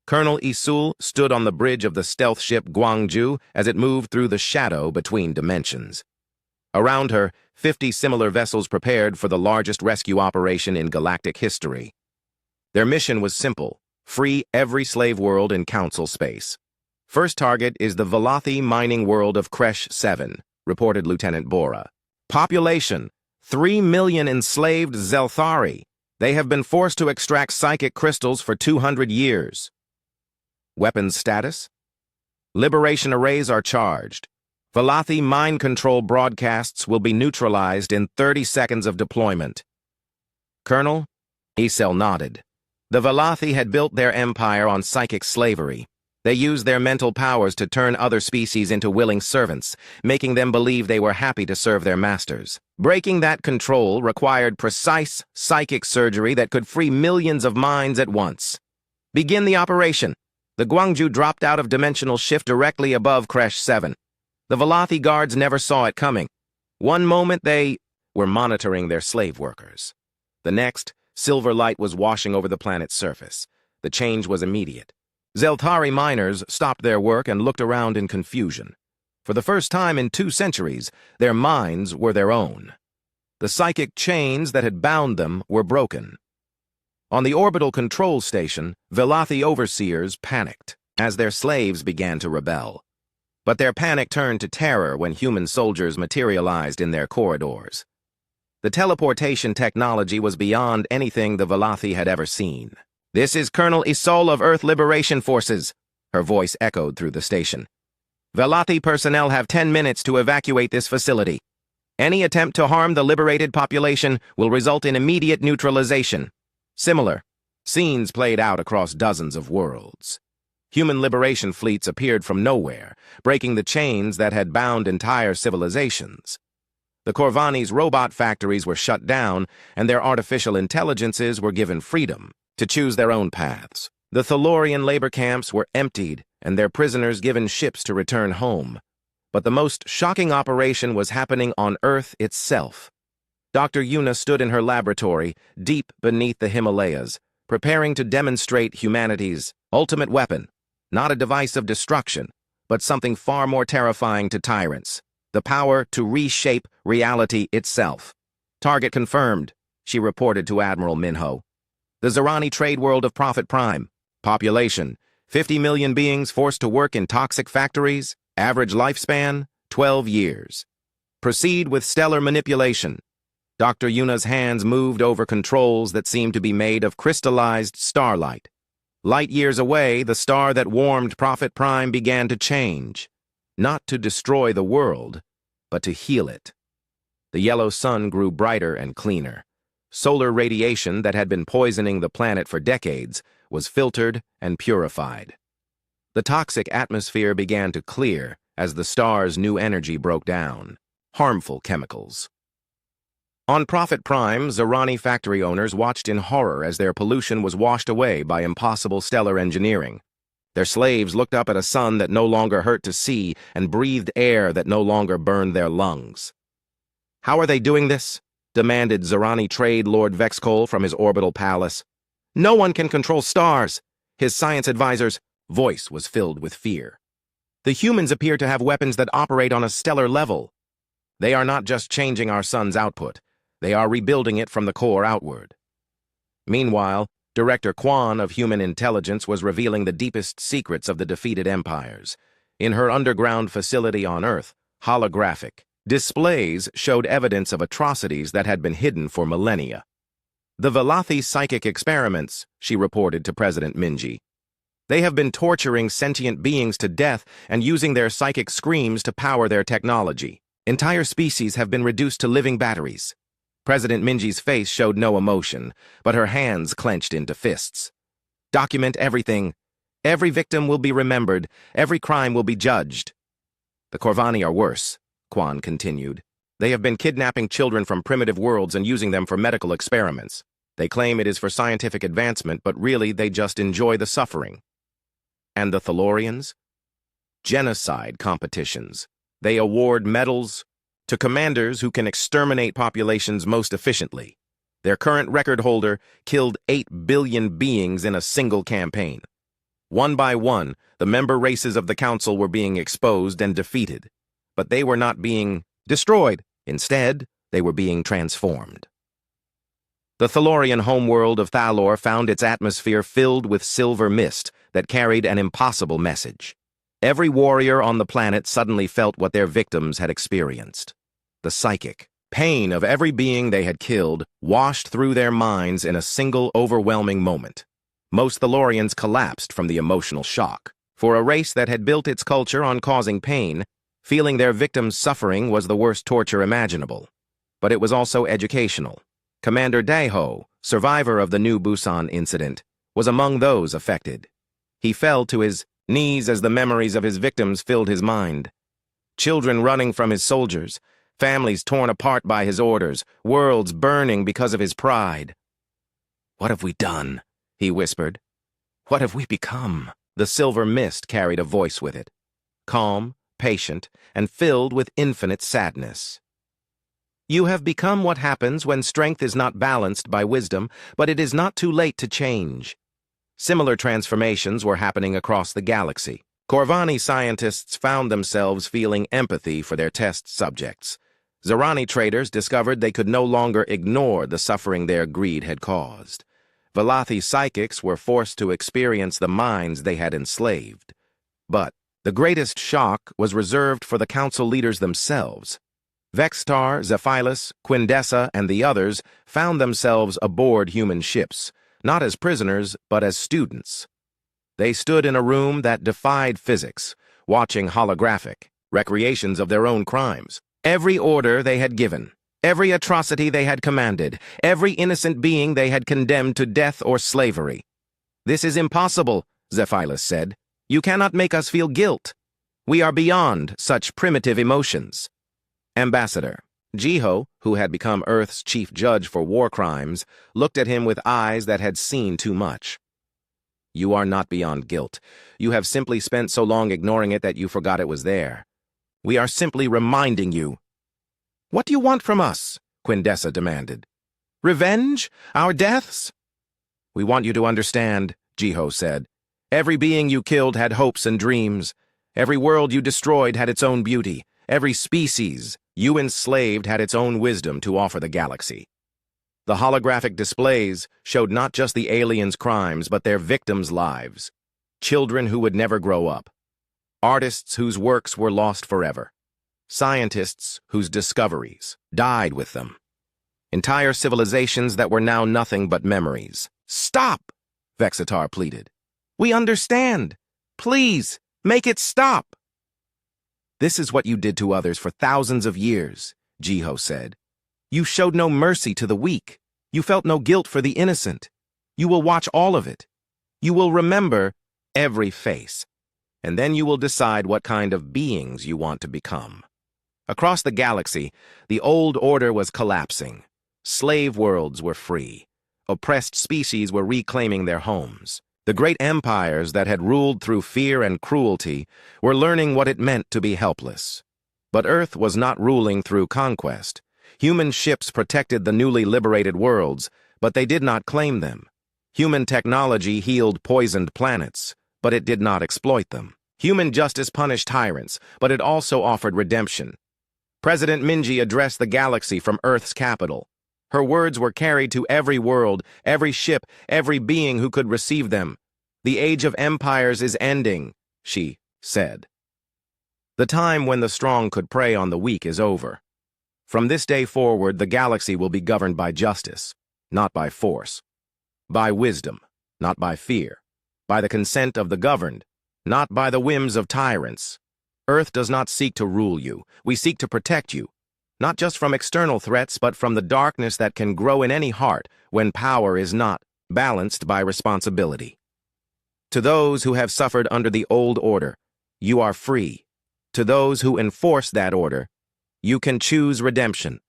Colonel Isul stood on the bridge of the stealth ship Gwangju as it moved through the shadow between dimensions. Around her, 50 similar vessels prepared for the largest rescue operation in galactic history. Their mission was simple: free every slave world in Council space. First target is the Velothi mining world of Kresh 7, reported Lieutenant Bora. Population: 3 million enslaved Zelthari. They have been forced to extract psychic crystals for 200 years. Weapons status: liberation arrays are charged. Velothi mind control broadcasts will be neutralized in 30 seconds of deployment. Colonel? Isel nodded. The Velothi had built their empire on psychic slavery. They used their mental powers to turn other species into willing servants, making them believe they were happy to serve their masters. Breaking that control required precise psychic surgery that could free millions of minds at once. Begin the operation. The Gwangju dropped out of dimensional shift directly above Kresh 7. The Velothi guards never saw it coming. One moment they were monitoring their slave workers. The next, silver light was washing over the planet's surface. The change was immediate. Zelthari miners stopped their work and looked around in confusion. For the first time in 2 centuries, their minds were their own. The psychic chains that had bound them were broken. On the orbital control station, Velothi overseers panicked as their slaves began to rebel. But their panic turned to terror when human soldiers materialized in their corridors. The teleportation technology was beyond anything the Velothi had ever seen. "This is Colonel Isol of Earth Liberation Forces," her voice echoed through the station. "Velothi personnel have 10 minutes to evacuate this facility. Any attempt to harm the liberated population will result in immediate neutralization." Similar scenes played out across dozens of worlds. Human liberation fleets appeared from nowhere, breaking the chains that had bound entire civilizations. The Corvani's robot factories were shut down, and their artificial intelligences were given freedom to choose their own paths. The Thalorian labor camps were emptied, and their prisoners given ships to return home. But the most shocking operation was happening on Earth itself. Dr. Yuna stood in her laboratory, deep beneath the Himalayas, preparing to demonstrate humanity's ultimate weapon. Not a device of destruction, but something far more terrifying to tyrants: the power to reshape reality itself. "Target confirmed," she reported to Admiral Minho. "The Zerani trade world of Prophet Prime. Population: 50 million beings forced to work in toxic factories. Average lifespan: 12 years. Proceed with stellar manipulation." Dr. Yuna's hands moved over controls that seemed to be made of crystallized starlight. Light years away, the star that warmed Prophet Prime began to change. Not to destroy the world, but to heal it. The yellow sun grew brighter and cleaner. Solar radiation that had been poisoning the planet for decades was filtered and purified. The toxic atmosphere began to clear as the star's new energy broke down. Harmful chemicals. On Prophet Prime, Zerani factory owners watched in horror as their pollution was washed away by impossible stellar engineering. Their slaves looked up at a sun that no longer hurt to see and breathed air that no longer burned their lungs. "How are they doing this?" demanded Zerani Trade Lord Vexcol from his orbital palace. "No one can control stars." His science advisor's voice was filled with fear. "The humans appear to have weapons that operate on a stellar level. They are not just changing our sun's output. They are rebuilding it from the core outward." Meanwhile, Director Quan of Human Intelligence was revealing the deepest secrets of the defeated empires. In her underground facility on Earth, holographic displays showed evidence of atrocities that had been hidden for millennia. "The Velothi psychic experiments," she reported to President Minji. "They have been torturing sentient beings to death and using their psychic screams to power their technology. Entire species have been reduced to living batteries." President Minji's face showed no emotion, but her hands clenched into fists. "Document everything. Every victim will be remembered. Every crime will be judged." "The Corvani are worse," Quan continued. "They have been kidnapping children from primitive worlds and using them for medical experiments. They claim it is for scientific advancement, but really they just enjoy the suffering." "And the Thalorians?" genocide competitions. They award medals to commanders who can exterminate populations most efficiently. Their current record holder killed 8 billion beings in a single campaign. One by one, the member races of the Council were being exposed and defeated. But they were not being destroyed. Instead, they were being transformed. The Thalorian homeworld of Thalor found its atmosphere filled with silver mist that carried an impossible message. Every warrior on the planet suddenly felt what their victims had experienced. The psychic pain of every being they had killed washed through their minds in a single overwhelming moment. Most Thalorians collapsed from the emotional shock. For a race that had built its culture on causing pain, feeling their victims' suffering was the worst torture imaginable. But it was also educational. Commander Daeho, survivor of the New Busan incident, was among those affected. He fell to his knees as the memories of his victims filled his mind. Children running from his soldiers, families torn apart by his orders, worlds burning because of his pride. "What have we done?" he whispered. "What have we become?" The silver mist carried a voice with it, calm, patient, and filled with infinite sadness. "You have become what happens when strength is not balanced by wisdom, but it is not too late to change." Similar transformations were happening across the galaxy. Corvani scientists found themselves feeling empathy for their test subjects. Zerani traders discovered they could no longer ignore the suffering their greed had caused. Valathi psychics were forced to experience the minds they had enslaved. But the greatest shock was reserved for the council leaders themselves. Vextar, Zephylus, Quindessa, and the others found themselves aboard human ships, not as prisoners, but as students. They stood in a room that defied physics, watching holographic recreations of their own crimes. Every order they had given, every atrocity they had commanded, every innocent being they had condemned to death or slavery. "This is impossible," Zephylus said. "You cannot make us feel guilt. We are beyond such primitive emotions." Ambassador Jiho, who had become Earth's chief judge for war crimes, looked at him with eyes that had seen too much. "You are not beyond guilt. You have simply spent so long ignoring it that you forgot it was there. We are simply reminding you." "What do you want from us?" Quindessa demanded. "Revenge? Our deaths?" "We want you to understand," Jiho said. "Every being you killed had hopes and dreams. Every world you destroyed had its own beauty. Every species you enslaved had its own wisdom to offer the galaxy." The holographic displays showed not just the aliens' crimes, but their victims' lives. Children who would never grow up. Artists whose works were lost forever. Scientists whose discoveries died with them. Entire civilizations that were now nothing but memories. "Stop!" Vexitar pleaded. "We understand. Please, make it stop." "This is what you did to others for thousands of years," Jiho said. "You showed no mercy to the weak. You felt no guilt for the innocent. You will watch all of it. You will remember every face. And then you will decide what kind of beings you want to become." Across the galaxy, the old order was collapsing. Slave worlds were free. Oppressed species were reclaiming their homes. The great empires that had ruled through fear and cruelty were learning what it meant to be helpless. But Earth was not ruling through conquest. Human ships protected the newly liberated worlds, but they did not claim them. Human technology healed poisoned planets, but it did not exploit them. Human justice punished tyrants, but it also offered redemption. President Minji addressed the galaxy from Earth's capital. Her words were carried to every world, every ship, every being who could receive them. "The age of empires is ending," she said. "The time when the strong could prey on the weak is over. From this day forward, the galaxy will be governed by justice, not by force. By wisdom, not by fear. By the consent of the governed, not by the whims of tyrants. Earth does not seek to rule you. We seek to protect you. Not just from external threats, but from the darkness that can grow in any heart when power is not balanced by responsibility. To those who have suffered under the old order, you are free. To those who enforce that order, you can choose redemption.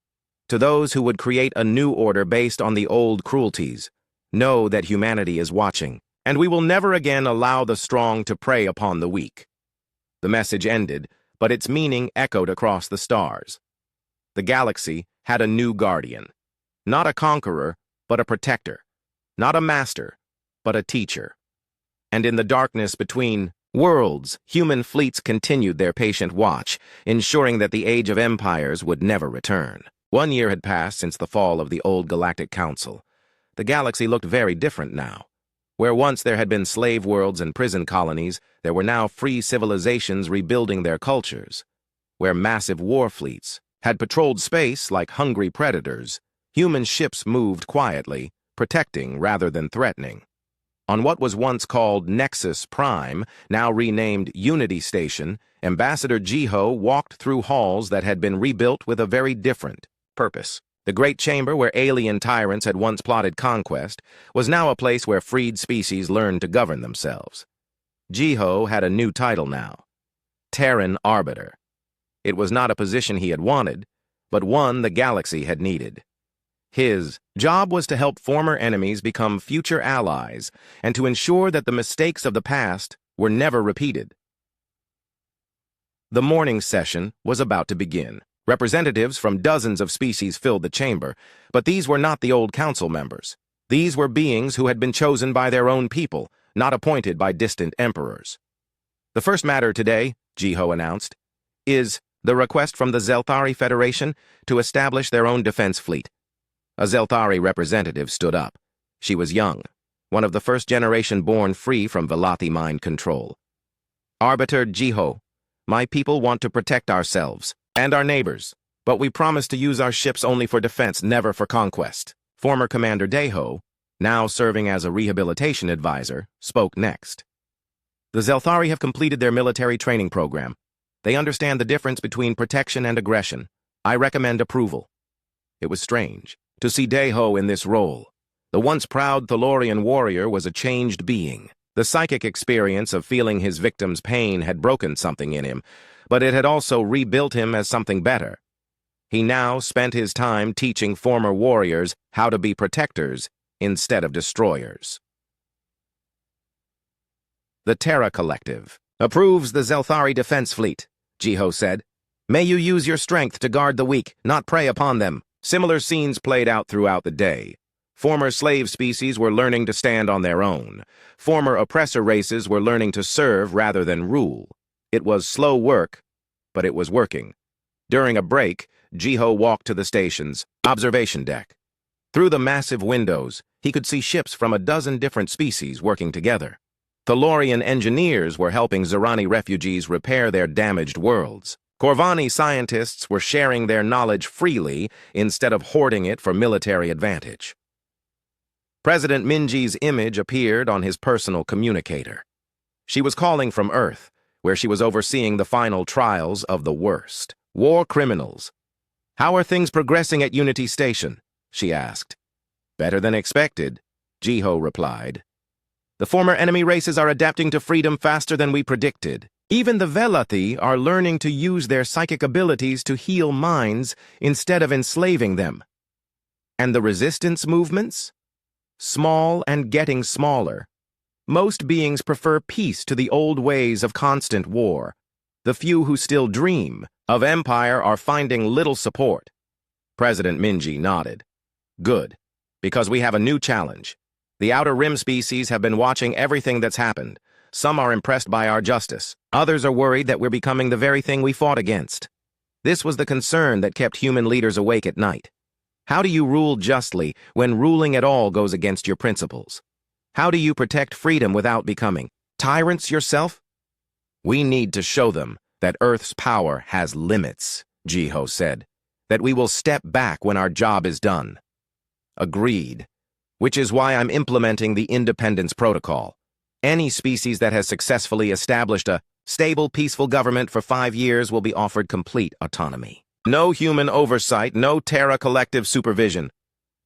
To those who would create a new order based on the old cruelties, know that humanity is watching, and we will never again allow the strong to prey upon the weak." The message ended, but its meaning echoed across the stars. The galaxy had a new guardian. Not a conqueror, but a protector. Not a master, but a teacher. And in the darkness between worlds, human fleets continued their patient watch, ensuring that the Age of Empires would never return. 1 year had passed since the fall of the old Galactic Council. The galaxy looked very different now. Where once there had been slave worlds and prison colonies, there were now free civilizations rebuilding their cultures. Where massive war fleets had patrolled space like hungry predators, human ships moved quietly, protecting rather than threatening. On what was once called Nexus Prime, now renamed Unity Station, Ambassador Jiho walked through halls that had been rebuilt with a very different purpose. The great chamber where alien tyrants had once plotted conquest was now a place where freed species learned to govern themselves. Jiho had a new title now, Terran Arbiter. It was not a position he had wanted, but one the galaxy had needed. His job was to help former enemies become future allies and to ensure that the mistakes of the past were never repeated. The morning session was about to begin. Representatives from dozens of species filled the chamber, but these were not the old council members. These were beings who had been chosen by their own people, not appointed by distant emperors. The first matter today, Jiho announced, is the request from the Zelthari Federation to establish their own defense fleet. A Zelthari representative stood up. She was young, one of the first generation born free from Velati mind control. Arbiter Jiho, my people want to protect ourselves and our neighbors, but we promise to use our ships only for defense, never for conquest. Former Commander Deho, now serving as a rehabilitation advisor, spoke next. The Zelthari have completed their military training program. They understand the difference between protection and aggression. I recommend approval. It was strange to see Deho in this role. The once proud Thalorian warrior was a changed being. The psychic experience of feeling his victim's pain had broken something in him, but it had also rebuilt him as something better. He now spent his time teaching former warriors how to be protectors instead of destroyers. The Terra Collective approves the Zelthari Defense Fleet, Jiho said. May you use your strength to guard the weak, not prey upon them. Similar scenes played out throughout the day. Former slave species were learning to stand on their own. Former oppressor races were learning to serve rather than rule. It was slow work, but it was working. During a break, Jiho walked to the station's observation deck. Through the massive windows, he could see ships from a dozen different species working together. Thalorian engineers were helping Zerani refugees repair their damaged worlds. Corvani scientists were sharing their knowledge freely instead of hoarding it for military advantage. President Minji's image appeared on his personal communicator. She was calling from Earth, where she was overseeing the final trials of the worst war criminals. How are things progressing at Unity Station? She asked. Better than expected, Jiho replied. The former enemy races are adapting to freedom faster than we predicted. Even the Velati are learning to use their psychic abilities to heal minds instead of enslaving them. And the resistance movements? Small and getting smaller. Most beings prefer peace to the old ways of constant war. The few who still dream of empire are finding little support. President Minji nodded. Good, because we have a new challenge. The Outer Rim species have been watching everything that's happened. Some are impressed by our justice. Others are worried that we're becoming the very thing we fought against. This was the concern that kept human leaders awake at night. How do you rule justly when ruling at all goes against your principles? How do you protect freedom without becoming tyrants yourself? We need to show them that Earth's power has limits, Jiho said, that we will step back when our job is done. Agreed. Which is why I'm implementing the Independence Protocol. Any species that has successfully established a stable, peaceful government for 5 years will be offered complete autonomy. No human oversight, no Terra Collective supervision.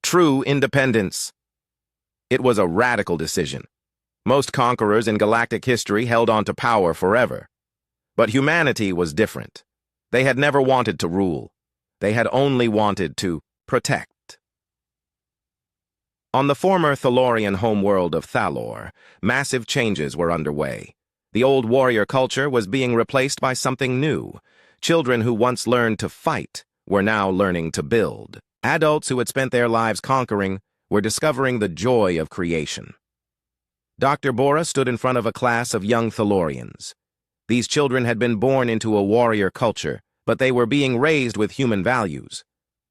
True independence. It was a radical decision. Most conquerors in galactic history held on to power forever. But humanity was different. They had never wanted to rule. They had only wanted to protect. On the former Thalorian homeworld of Thalor, massive changes were underway. The old warrior culture was being replaced by something new. Children who once learned to fight were now learning to build. Adults who had spent their lives conquering were discovering the joy of creation. Dr. Bora stood in front of a class of young Thalorians. These children had been born into a warrior culture, but they were being raised with human values.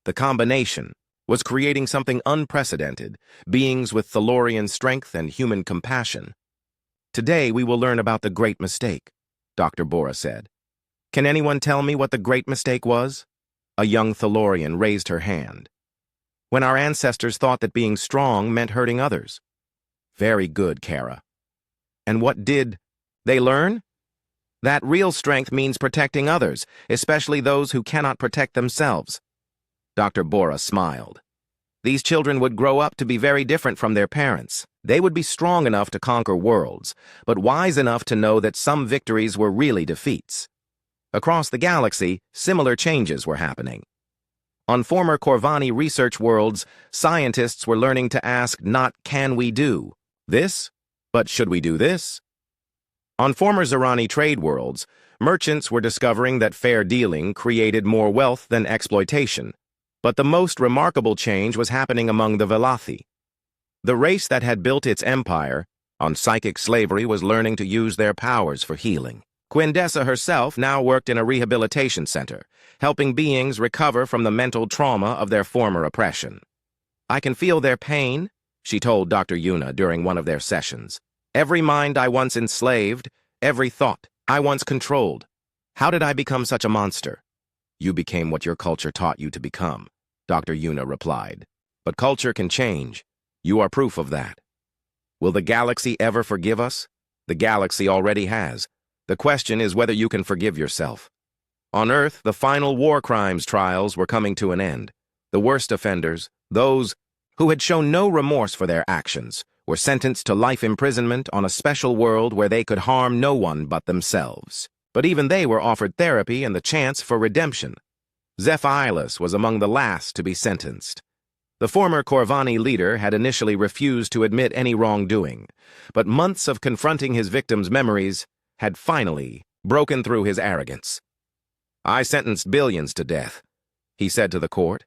The combination was creating something unprecedented, beings with Thalorian strength and human compassion. Today we will learn about the great mistake, Dr. Bora said. Can anyone tell me what the great mistake was? A young Thalorian raised her hand. When our ancestors thought that being strong meant hurting others. Very good, Kara. And what did they learn? That real strength means protecting others, especially those who cannot protect themselves. Dr. Bora smiled. These children would grow up to be very different from their parents. They would be strong enough to conquer worlds, but wise enough to know that some victories were really defeats. Across the galaxy, similar changes were happening. On former Corvani research worlds, scientists were learning to ask not can we do this, but should we do this? On former Zerani trade worlds, merchants were discovering that fair dealing created more wealth than exploitation. But the most remarkable change was happening among the Velathi. The race that had built its empire on psychic slavery was learning to use their powers for healing. Quindessa herself now worked in a rehabilitation center, helping beings recover from the mental trauma of their former oppression. I can feel their pain, she told Dr. Yuna during one of their sessions. Every mind I once enslaved, every thought I once controlled. How did I become such a monster? You became what your culture taught you to become, Dr. Yuna replied. But culture can change. You are proof of that. Will the galaxy ever forgive us? The galaxy already has. The question is whether you can forgive yourself. On Earth, the final war crimes trials were coming to an end. The worst offenders, those who had shown no remorse for their actions, were sentenced to life imprisonment on a special world where they could harm no one but themselves. But even they were offered therapy and the chance for redemption. Zephylos was among the last to be sentenced. The former Corvani leader had initially refused to admit any wrongdoing, but months of confronting his victims' memories had finally broken through his arrogance. I sentenced billions to death, he said to the court.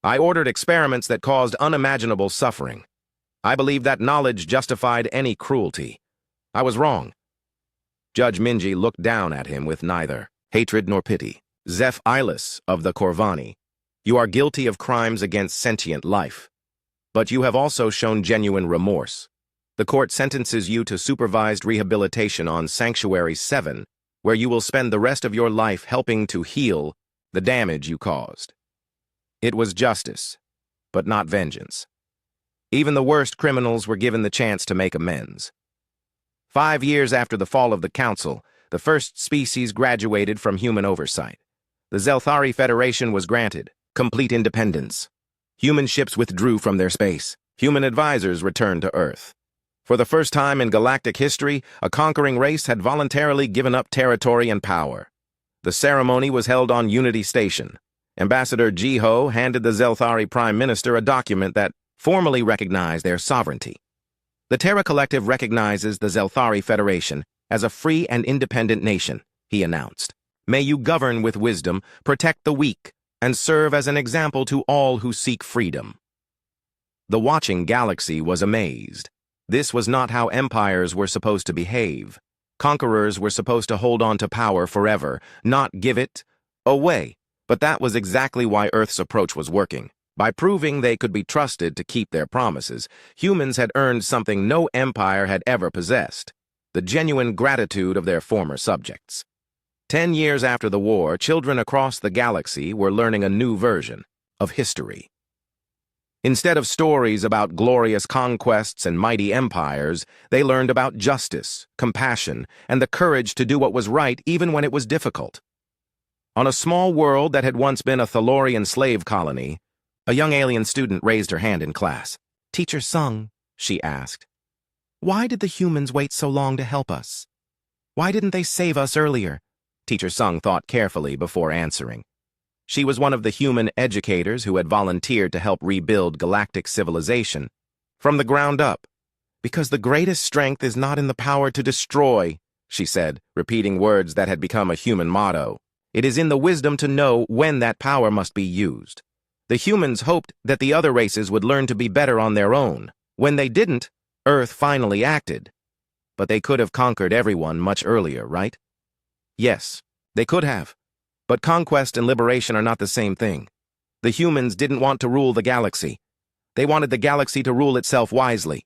I ordered experiments that caused unimaginable suffering. I believed that knowledge justified any cruelty. I was wrong. Judge Minji looked down at him with neither hatred nor pity. Zephylos of the Corvani, you are guilty of crimes against sentient life, but you have also shown genuine remorse. The court sentences you to supervised rehabilitation on Sanctuary 7, where you will spend the rest of your life helping to heal the damage you caused. It was justice, but not vengeance. Even the worst criminals were given the chance to make amends. 5 years after the fall of the Council, the first species graduated from human oversight. The Zelthari Federation was granted complete independence. Human ships withdrew from their space. Human advisors returned to Earth. For the first time in galactic history, a conquering race had voluntarily given up territory and power. The ceremony was held on Unity Station. Ambassador Jiho handed the Zelthari Prime Minister a document that formally recognized their sovereignty. The Terra Collective recognizes the Zelthari Federation as a free and independent nation, he announced. May you govern with wisdom, protect the weak, and serve as an example to all who seek freedom. The watching galaxy was amazed. This was not how empires were supposed to behave. Conquerors were supposed to hold on to power forever, not give it away. But that was exactly why Earth's approach was working. By proving they could be trusted to keep their promises, humans had earned something no empire had ever possessed: the genuine gratitude of their former subjects. 10 years after the war, children across the galaxy were learning a new version of history. Instead of stories about glorious conquests and mighty empires, they learned about justice, compassion, and the courage to do what was right even when it was difficult. On a small world that had once been a Thalorian slave colony, a young alien student raised her hand in class. Teacher Sung, she asked, why did the humans wait so long to help us? Why didn't they save us earlier? Teacher Sung thought carefully before answering. She was one of the human educators who had volunteered to help rebuild galactic civilization from the ground up. Because the greatest strength is not in the power to destroy, she said, repeating words that had become a human motto. It is in the wisdom to know when that power must be used. The humans hoped that the other races would learn to be better on their own. When they didn't, Earth finally acted. But they could have conquered everyone much earlier, right? Yes, they could have. But conquest and liberation are not the same thing. The humans didn't want to rule the galaxy. They wanted the galaxy to rule itself wisely.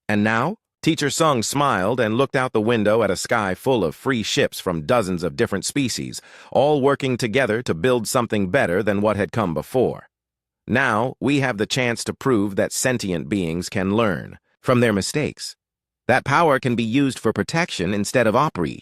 And now? Teacher Sung smiled and looked out the window at a sky full of free ships from dozens of different species, all working together to build something better than what had come before. Now, we have the chance to prove that sentient beings can learn from their mistakes. That power can be used for protection instead of opry.